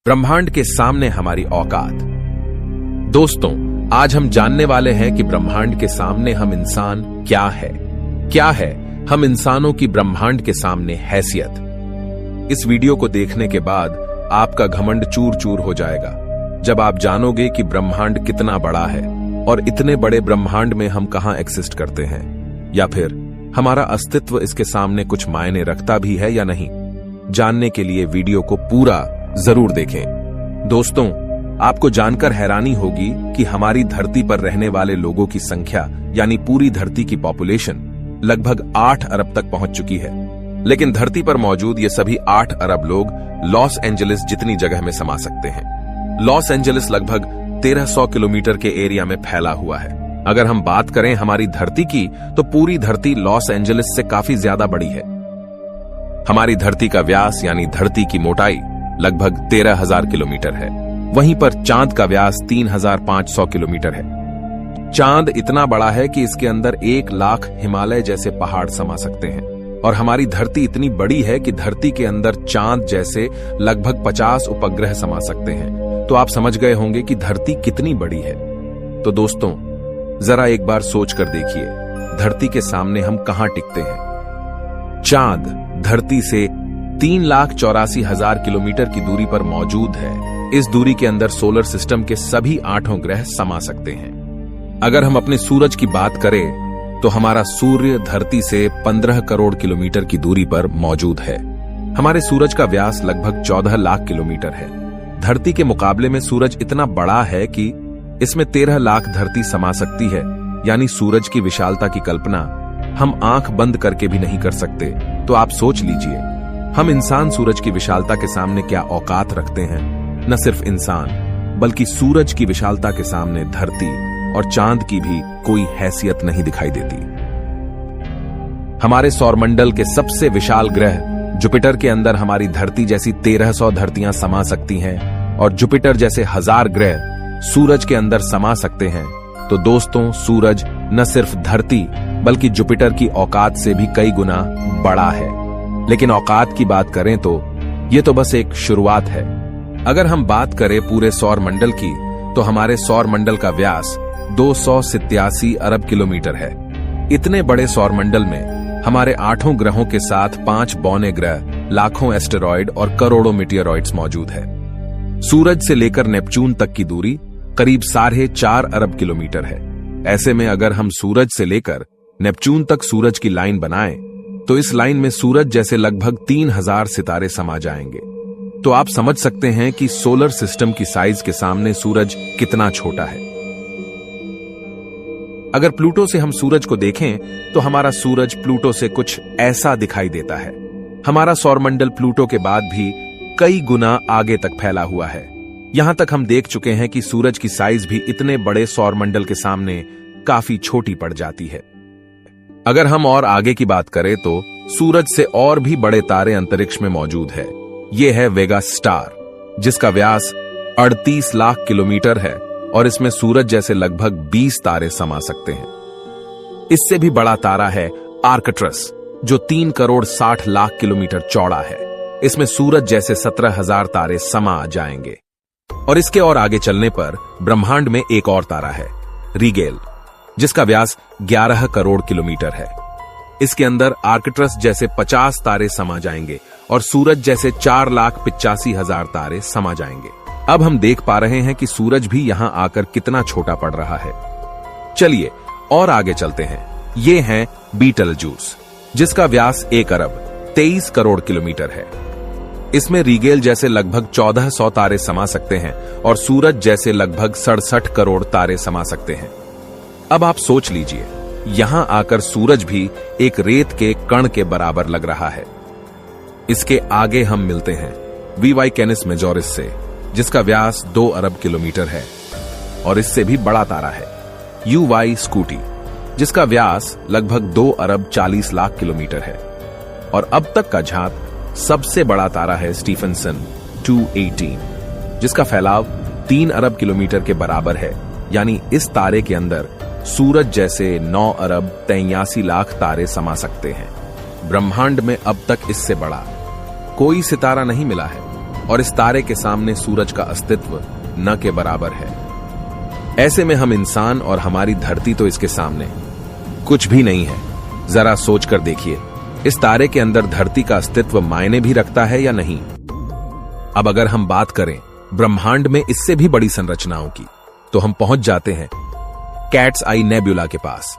ब्रह्मांड के सामने हमारी औकात। दोस्तों, आज हम जानने वाले हैं कि ब्रह्मांड के सामने हम इंसान क्या है हम इंसानों की ब्रह्मांड के सामने हैसियत। इस वीडियो को देखने के बाद आपका घमंड चूर चूर हो जाएगा जब आप जानोगे कि ब्रह्मांड कितना बड़ा है और इतने बड़े ब्रह्मांड में हम कहां एक्सिस्ट करते हैं, या फिर हमारा अस्तित्व इसके सामने कुछ मायने रखता भी है या नहीं। जानने के लिए वीडियो को पूरा जरूर देखें। दोस्तों, आपको जानकर हैरानी होगी कि हमारी धरती पर रहने वाले लोगों की संख्या यानी पूरी धरती की पॉपुलेशन लगभग 8 अरब तक पहुंच चुकी है। लेकिन धरती पर मौजूद ये सभी 8 अरब लोग लॉस एंजलिस जितनी जगह में समा सकते हैं। लॉस एंजलिस लगभग 1300 किलोमीटर के एरिया में फैला हुआ है। अगर हम बात करें हमारी धरती की, तो पूरी धरती लॉस एंजलिस से काफी ज्यादा बड़ी है। हमारी धरती का व्यास यानी धरती की मोटाई लगभग 13,000 किलोमीटर है। वहीं पर चांद का व्यास 3,500 किलोमीटर है। चांद इतना बड़ा है कि इसके अंदर 1 लाख हिमालय जैसे पहाड़ समा सकते हैं, और हमारी धरती इतनी बड़ी है कि धरती के अंदर चांद जैसे लगभग 50 उपग्रह समा सकते हैं। तो आप समझ गए होंगे कि धरती कितनी बड़ी है। तो दोस्तों, जरा एक बार सोच कर देखिए, धरती के सामने हम कहां टिकते हैं। चांद धरती से 3,84,000 किलोमीटर की दूरी पर मौजूद है। इस दूरी के अंदर सोलर सिस्टम के सभी 8 ग्रह समा सकते हैं। अगर हम अपने सूरज की बात करें तो हमारा सूर्य धरती से 15 करोड़ किलोमीटर की दूरी पर मौजूद है। हमारे सूरज का व्यास लगभग 14 लाख किलोमीटर है। धरती के मुकाबले में सूरज इतना बड़ा है कि इसमें 13 लाख धरती समा सकती है। यानी सूरज की विशालता की कल्पना हम आंख बंद करके भी नहीं कर सकते। तो आप सोच लीजिए, हम इंसान सूरज की विशालता के सामने क्या औकात रखते हैं। न सिर्फ इंसान, बल्कि सूरज की विशालता के सामने धरती और चांद की भी कोई हैसियत नहीं दिखाई देती। हमारे सौरमंडल के सबसे विशाल ग्रह जुपिटर के अंदर हमारी धरती जैसी 1300 धरतियां समा सकती हैं, और जुपिटर जैसे 1000 ग्रह सूरज के अंदर समा सकते हैं। तो दोस्तों, सूरज न सिर्फ धरती बल्कि जुपिटर की औकात से भी कई गुना बड़ा है। लेकिन औकात की बात करें तो यह तो बस एक शुरुआत है। अगर हम बात करें पूरे सौर मंडल की, तो हमारे सौर मंडल का व्यास 287 अरब किलोमीटर है। इतने बड़े सौर मंडल में हमारे 8 ग्रहों के साथ 5 बौने ग्रह, लाखों एस्टेरॉयड और करोड़ों मीटियोरॉइड्स मौजूद है। सूरज से लेकर नेपच्यून तक की दूरी करीब 4.5 अरब किलोमीटर है। ऐसे में अगर हम सूरज से लेकर नेपच्यून तक सूरज की लाइन बनाएं, तो इस लाइन में सूरज जैसे लगभग 3000 सितारे समा जाएंगे। तो आप समझ सकते हैं कि सोलर सिस्टम की साइज के सामने सूरज कितना छोटा है। अगर प्लूटो से हम सूरज को देखें, तो हमारा सूरज प्लूटो से कुछ ऐसा दिखाई देता है। हमारा सौरमंडल प्लूटो के बाद भी कई गुना आगे तक फैला हुआ है। यहां तक हम देख चुके हैं कि सूरज की साइज भी इतने बड़े सौरमंडल के सामने काफी छोटी पड़ जाती है। अगर हम और आगे की बात करें तो सूरज से और भी बड़े तारे अंतरिक्ष में मौजूद है। यह है वेगा स्टार, जिसका व्यास 38 लाख किलोमीटर है, और इसमें सूरज जैसे लगभग 20 तारे समा सकते हैं। इससे भी बड़ा तारा है आर्कट्रस, जो 3 करोड़ 60 लाख किलोमीटर चौड़ा है। इसमें सूरज जैसे 17,000 तारे समा जाएंगे। और इसके और आगे चलने पर ब्रह्मांड में एक और तारा है, रीगेल, जिसका व्यास 11 करोड़ किलोमीटर है। इसके अंदर आर्कट्रस जैसे 50 तारे समा जाएंगे और सूरज जैसे 4,85,000 तारे समा जाएंगे। अब हम देख पा रहे हैं कि सूरज भी यहां आकर कितना छोटा पड़ रहा है। चलिए और आगे चलते हैं। ये है बीटलजूस, जिसका व्यास 1 अरब 23 करोड़ किलोमीटर है। इसमें रीगेल जैसे लगभग 1400 तारे समा सकते हैं, और सूरज जैसे लगभग 67 करोड़ तारे समा सकते हैं। अब आप सोच लीजिए, यहां आकर सूरज भी एक रेत के कण के बराबर लग रहा है। इसके आगे हम मिलते हैं वीवाई कैनिस मेजोरिस से, जिसका व्यास 2 अरब किलोमीटर है, और इससे भी बड़ा तारा है यूवाई स्कूटी, जिसका व्यास लगभग 2 अरब 40 लाख किलोमीटर है। और अब तक का झांक सबसे बड़ा तारा है स्टीफनसन 218, जिसका फैलाव 3 अरब किलोमीटर के बराबर है। यानी इस तारे के अंदर सूरज जैसे 9 अरब 83 लाख तारे समा सकते हैं। ब्रह्मांड में अब तक इससे बड़ा कोई सितारा नहीं मिला है। और इस तारे के सामने सूरज का अस्तित्व न के बराबर है। ऐसे में हम इंसान और हमारी धरती तो इसके सामने कुछ भी नहीं है। जरा सोच कर देखिए, इस तारे के अंदर धरती का अस्तित्व मायने भी रखता है या नहीं। अब अगर हम बात करें ब्रह्मांड में इससे भी बड़ी संरचनाओं की, तो हम पहुंच जाते हैं कैट्स आई नेबुला के पास।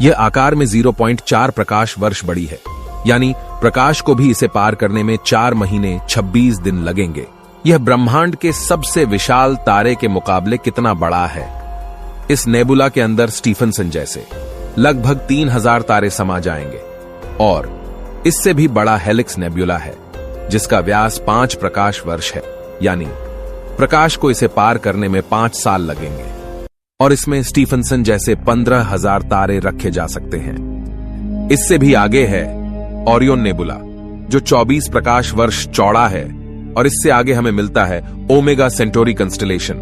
यह आकार में 0.4 प्रकाश वर्ष बड़ी है, यानी प्रकाश को भी इसे पार करने में 4 महीने 26 दिन लगेंगे। यह ब्रह्मांड के सबसे विशाल तारे के मुकाबले कितना बड़ा है। इस नेबुला के अंदर स्टीफनसन जैसे लगभग 3000 तारे समा जाएंगे, और इससे भी बड़ा हेलिक्स नेबुला है जिसका व्यास 5 प्रकाश वर्ष है, यानी प्रकाश को इसे पार करने में 5 साल लगेंगे। और इसमें स्टीफनसन जैसे 15,000 तारे रखे जा सकते हैं। इससे भी आगे है ओरियन नेबुला, जो 24 प्रकाश वर्ष चौड़ा है, और इससे आगे हमें मिलता है ओमेगा सेंटोरी कंस्टलेशन,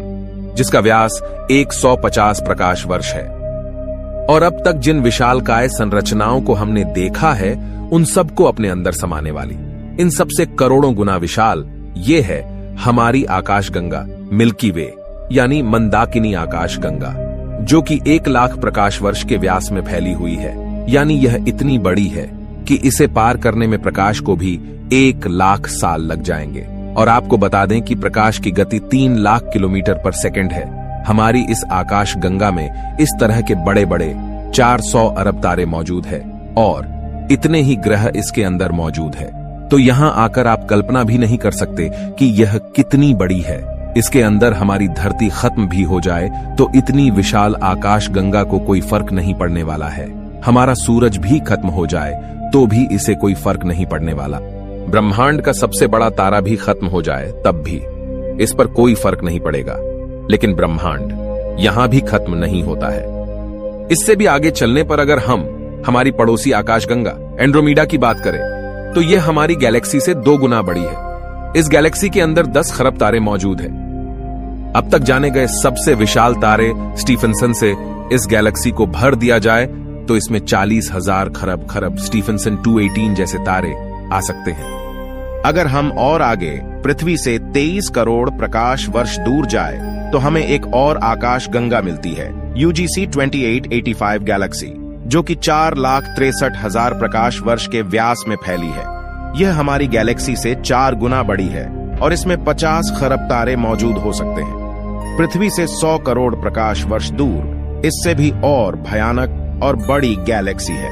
जिसका व्यास 150 प्रकाश वर्ष है। और अब तक जिन विशालकाय संरचनाओं को हमने देखा है, उन सबको अपने अंदर समाने वाली, इन सबसे करोड़ों गुना विशाल ये है हमारी आकाशगंगा मिल्की वे, यानी मंदाकिनी आकाशगंगा, जो कि 1 लाख प्रकाश वर्ष के व्यास में फैली हुई है। यानी यह इतनी बड़ी है कि इसे पार करने में प्रकाश को भी 1 लाख साल लग जाएंगे। और आपको बता दें कि प्रकाश की गति 3 लाख किलोमीटर पर सेकंड है। हमारी इस आकाश गंगा में इस तरह के बड़े बड़े 400 अरब तारे मौजूद है, और इतने ही ग्रह इसके अंदर मौजूद है। तो यहां आकर आप कल्पना भी नहीं कर सकते कि यह कितनी बड़ी है। इसके अंदर हमारी धरती खत्म भी हो जाए तो इतनी विशाल आकाश गंगा को कोई फर्क नहीं पड़ने वाला है। हमारा सूरज भी खत्म हो जाए तो भी इसे कोई फर्क नहीं पड़ने वाला। ब्रह्मांड का सबसे बड़ा तारा भी खत्म हो जाए तब भी इस पर कोई फर्क नहीं पड़ेगा। लेकिन ब्रह्मांड यहां भी खत्म नहीं होता है। इससे भी आगे चलने पर अगर हम हमारी पड़ोसी आकाशगंगा एंड्रोमेडा की बात करें, तो यह हमारी गैलेक्सी से 2 गुना बड़ी है। इस गैलेक्सी के अंदर 10 खरब तारे मौजूद हैं। अब तक जाने गए सबसे विशाल तारे स्टीफनसन से इस गैलेक्सी को भर दिया जाए तो इसमें 40,000 खरब स्टीफनसन 218 जैसे तारे आ सकते हैं। अगर हम और आगे पृथ्वी से 23 करोड़ प्रकाश वर्ष दूर जाए तो हमें एक और आकाश गंगा मिलती है, UGC 2885 गैलेक्सी, जो कि 4,63,000 प्रकाश वर्ष के व्यास में फैली है। यह हमारी गैलेक्सी से 4 गुना बड़ी है और इसमें 50 खरब तारे मौजूद हो सकते हैं। पृथ्वी से 100 करोड़ प्रकाश वर्ष दूर इससे भी और भयानक और बड़ी गैलेक्सी है,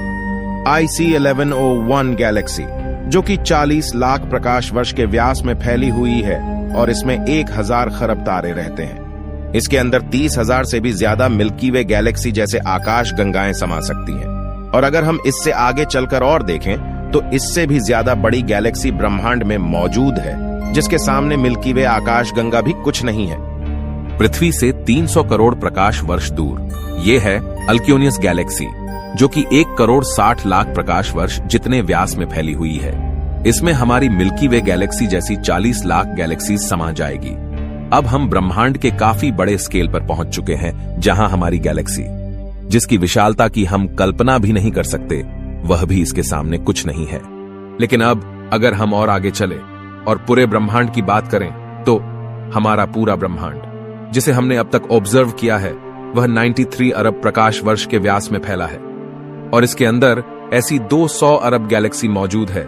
IC 1101 गैलेक्सी, जो कि 40 लाख प्रकाश वर्ष के व्यास में फैली हुई है और इसमें 1000 खरब तारे रहते हैं। इसके अंदर 30,000 से भी ज्यादा मिल्की वे गैलेक्सी जैसे आकाश गंगाएं समा सकती हैं। और अगर हम इससे आगे चलकर और देखें तो इससे भी ज्यादा बड़ी गैलेक्सी ब्रह्मांड में मौजूद है, जिसके सामने मिल्की वे आकाश गंगा भी कुछ नहीं है। पृथ्वी से 300 करोड़ प्रकाश वर्ष दूर ये है अल्क्योनियस गैलेक्सी, जो कि 1 करोड़ 60 लाख प्रकाश वर्ष जितने व्यास में फैली हुई है। इसमें हमारी मिल्की वे गैलेक्सी जैसी 40 लाख गैलेक्सी समा जाएगी। अब हम ब्रह्मांड के काफी बड़े स्केल पर पहुंच चुके हैं, जहां हमारी गैलेक्सी, जिसकी विशालता की हम कल्पना भी नहीं कर सकते, वह भी इसके सामने कुछ नहीं है। लेकिन अब अगर हम और आगे चले और पूरे ब्रह्मांड की बात करें तो हमारा पूरा ब्रह्मांड, जिसे हमने अब तक ऑब्जर्व किया है, वह 93 अरब प्रकाश वर्ष के व्यास में फैला है। और इसके अंदर ऐसी 200 अरब गैलेक्सी मौजूद है।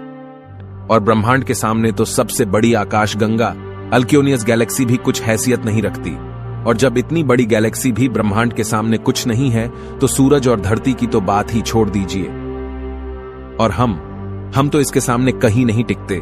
और ब्रह्मांड के सामने तो सबसे बड़ी आकाश गंगा अल्क्योनियस गैलेक्सी भी कुछ हैसियत नहीं रखती। और जब इतनी बड़ी गैलेक्सी भी ब्रह्मांड के सामने कुछ नहीं है, तो सूरज और धरती की तो बात ही छोड़ दीजिए। और हम तो इसके सामने कहीं नहीं टिकते।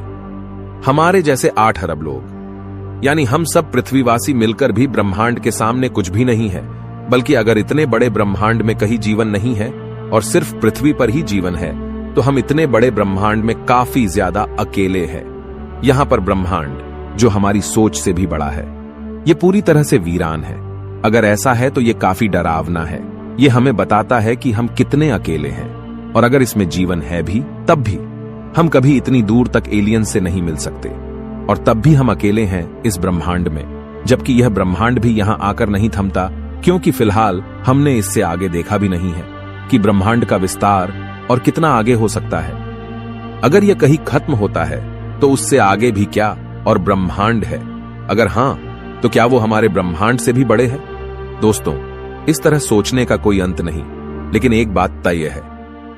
हमारे जैसे 8 अरब लोग, यानी हम सब पृथ्वीवासी मिलकर भी ब्रह्मांड के सामने कुछ भी नहीं है। बल्कि अगर इतने बड़े ब्रह्मांड में कहीं जीवन नहीं है और सिर्फ पृथ्वी पर ही जीवन है, तो हम इतने बड़े ब्रह्मांड में काफी ज्यादा अकेले हैं। यहां पर ब्रह्मांड, जो हमारी सोच से भी बड़ा है, ये पूरी तरह से वीरान है। अगर ऐसा है तो ये काफी डरावना है। ये हमें बताता है कि हम कितने अकेले हैं। और अगर इसमें जीवन है भी, तब भी हम कभी इतनी दूर तक एलियन से नहीं मिल सकते। और तब भी हम अकेले हैं इस ब्रह्मांड में, जबकि यह ब्रह्मांड भी यहां आकर नहीं थमता, क्योंकि फिलहाल हमने इससे आगे देखा भी नहीं है कि ब्रह्मांड का विस्तार और कितना आगे हो सकता है। अगर यह कहीं खत्म होता है तो उससे आगे भी क्या, और ब्रह्मांड है? अगर हां, तो क्या वो हमारे ब्रह्मांड से भी बड़े हैं? दोस्तों, इस तरह सोचने का कोई अंत नहीं, लेकिन एक बात तय है,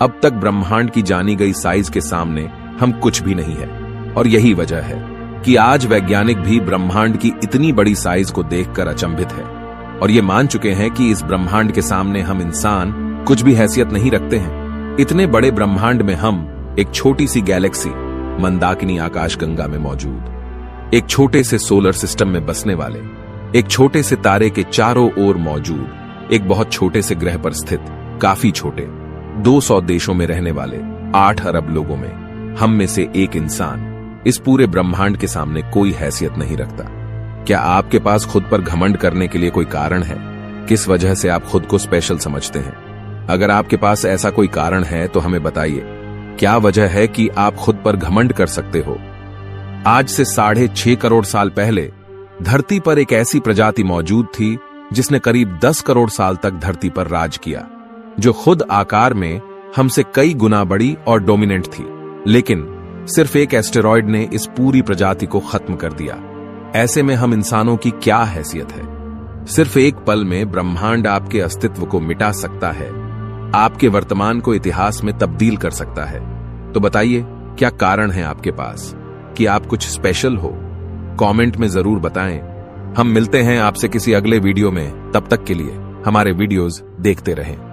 अब तक ब्रह्मांड की जानी गई साइज के सामने हम कुछ भी नहीं है। और यही वजह है कि आज वैज्ञानिक भी ब्रह्मांड की इतनी बड़ी साइज को देखकर अचंभित है और ये मान चुके हैं कि इस ब्रह्मांड के सामने हम इंसान कुछ भी हैसियत नहीं रखते हैं। इतने बड़े ब्रह्मांड में हम एक छोटी सी गैलेक्सी मंदाकिनी आकाशगंगा में मौजूद, एक छोटे से सोलर सिस्टम में बसने वाले, एक छोटे से तारे के चारों ओर मौजूद, एक बहुत छोटे से ग्रह पर स्थित, काफी छोटे 200 देशों में रहने वाले 8 अरब लोगों में हम में से एक इंसान इस पूरे ब्रह्मांड के सामने कोई हैसियत नहीं रखता। क्या आपके पास खुद पर घमंड करने के लिए कोई कारण है? किस वजह से आप खुद को स्पेशल समझते हैं? अगर आपके पास ऐसा कोई कारण है तो हमें बताइए, क्या वजह है कि आप खुद पर घमंड कर सकते हो? आज से 6.5 करोड़ साल पहले धरती पर एक ऐसी प्रजाति मौजूद थी जिसने करीब 10 करोड़ साल तक धरती पर राज किया, जो खुद आकार में हमसे कई गुना बड़ी और डोमिनेंट थी। लेकिन सिर्फ एक एस्टेरॉयड ने इस पूरी प्रजाति को खत्म कर दिया। ऐसे में हम इंसानों की क्या हैसियत है? सिर्फ एक पल में ब्रह्मांड आपके अस्तित्व को मिटा सकता है, आपके वर्तमान को इतिहास में तब्दील कर सकता है। तो बताइए, क्या कारण है आपके पास कि आप कुछ स्पेशल हो? कमेंट में जरूर बताएं। हम मिलते हैं आपसे किसी अगले वीडियो में। तब तक के लिए हमारे वीडियोस देखते रहें।